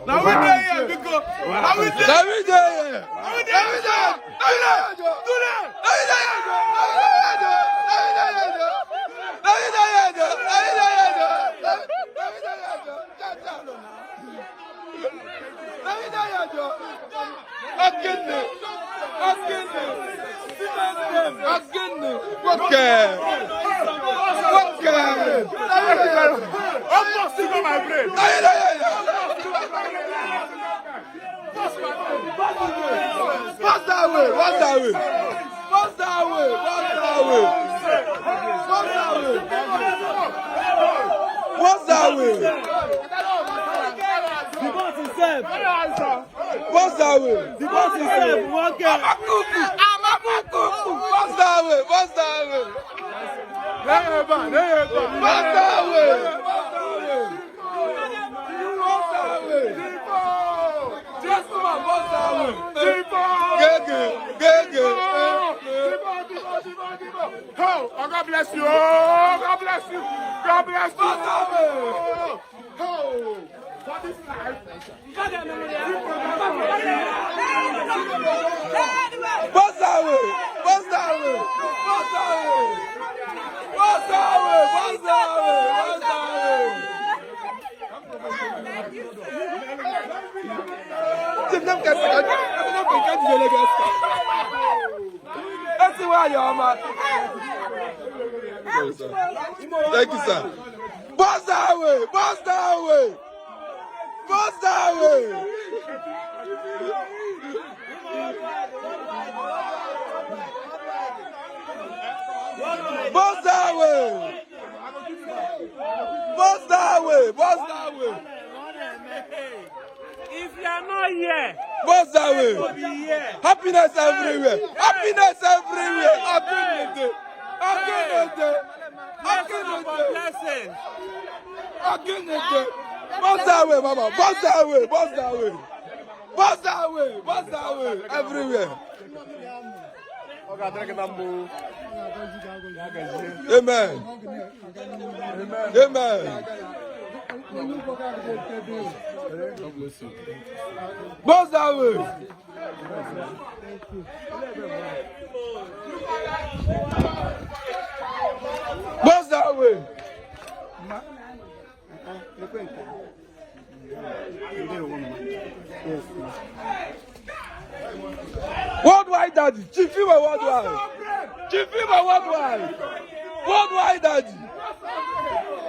Now we there because now we there. What's that way? The boss himself. What's that way? The boss himself. I'm a cuckoo. What's that way? What's that way? What's that way? Just come on, what's that way? Oh, God bless you. God bless you. God bless you. Oh, what is life? What's that way? What's that way? What's that way? What's that way? What's that way? What's that way? That's why you're mad. Thank you, sir. What's that way? What's that way? What's that way? What's that way? What's that way? What's that way? If you are not here, what's that way? Happiness everywhere. Happiness everywhere. What's that way, Mama? What's that way? What's that way? What's that way? What's that way? Everywhere. Amen. Amen. What's that way? What's that way? Worldwide daddy, Chiefimo worldwide. Chiefimo worldwide. Worldwide daddy.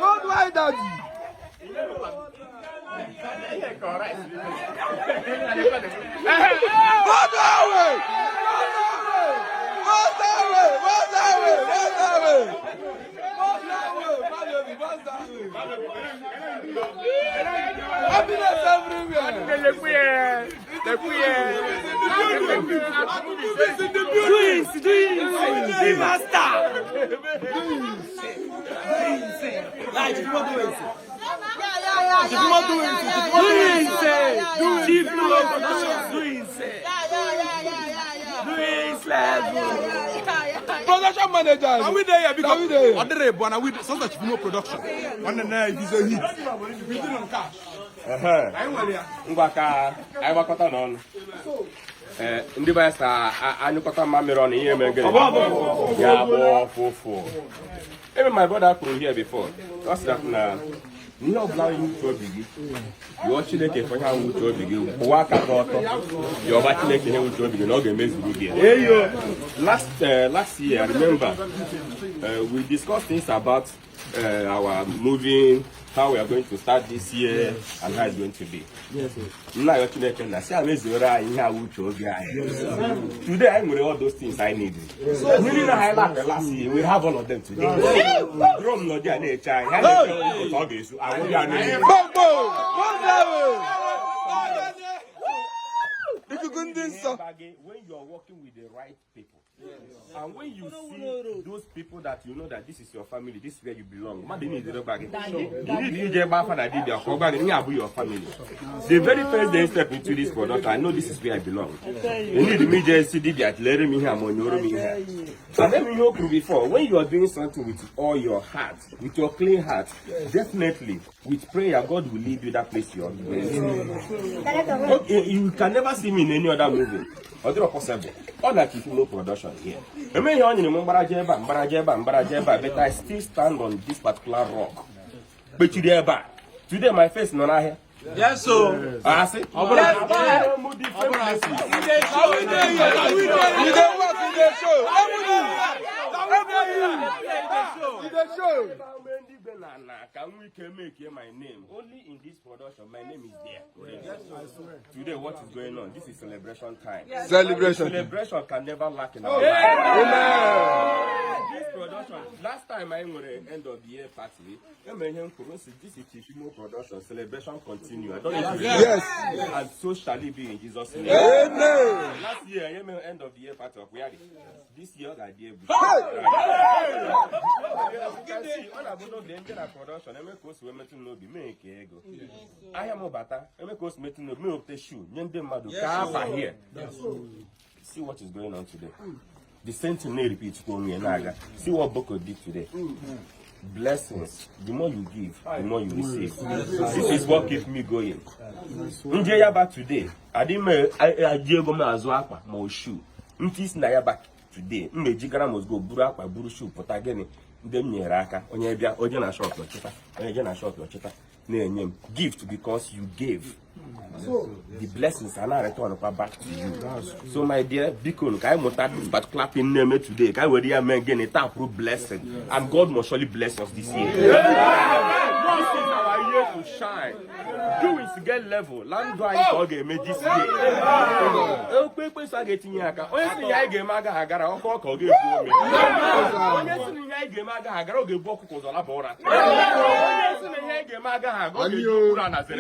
Worldwide daddy. What's that way? What's that way? What's that way? What's that way? What's that way? Happiness everywhere. Dreams, master. Production managers. Are we there? Because we there. Are there? But we some such Imo production. One and if it's a hit, we do on cash. I work on. Ndị ba sa anyụkọta mamịrị ọnụ ihe mere gịnị ya bụ fụfụ. Even my brother from here before. That's that na ihe ọbụla ihe uche obi gị yọọ Chineke fọnya uche obi gị kwụwa aka gị ọtọ yọọba Chineke ihe uche obi gị na ọ ga-emezuru gị. Last year I remember we discussed things about our moving, how we are going to start this year and how it's going to be. Yes, sir. Today I'm with all those things I need. Yes, really last year, we have all of them today. Drum no dia na chai. when you are working with the right people. And when you see those people that you know that this is your family, this is where you belong, you need your family. The very first day I step into this product, I know this is where I belong. You need me just see that letting me here, and then we know before, when you are doing something with all your heart, with your clean heart, definitely with prayer, God will lead you that place you are going. Okay, you can never see me in any other movie. Other possible. All that is no production here. I mean, but I still stand on this particular rock. But today my face is not here. Yes, so. I see. Can we make here my name? Only in this production, my name is there. Yes, I swear. Today, what is going on? This is celebration time. Yes. Celebration can never lack in our life. This production, last time I went at the end of the year party, this is Imo production. Celebration continue. I don't know if you yes. And so shall it be in Jesus' name. Amen. Last year, I am at the end of the year party of reality. This year, I did. Production, I course we met no be make ego. I am obata, I course met no me of the shoe, Yende Madu, here. See what is going on today. The same thing repeats for me and Naga. See what Boko did today. Blessings. The more you give, the more you receive. This is what keeps me going. Njayaba today. I didn't I Diego Mazuapa, my shoe. Untis Nayaba today. Mejigara must go Burapa, Burushu, Potageni. Gift because you gave. The blessings are not returned back to you. So my dear, because I want that clapping name today. I will hear men again a taproot blessing, and God must surely bless us this year. This is our year to shine. Do it to get level. Land dry for game this year. Oh, people are getting yaka. Only I game I got a hawk or give for me. Only I game I got a good book was all about. Only I game I got a good run as a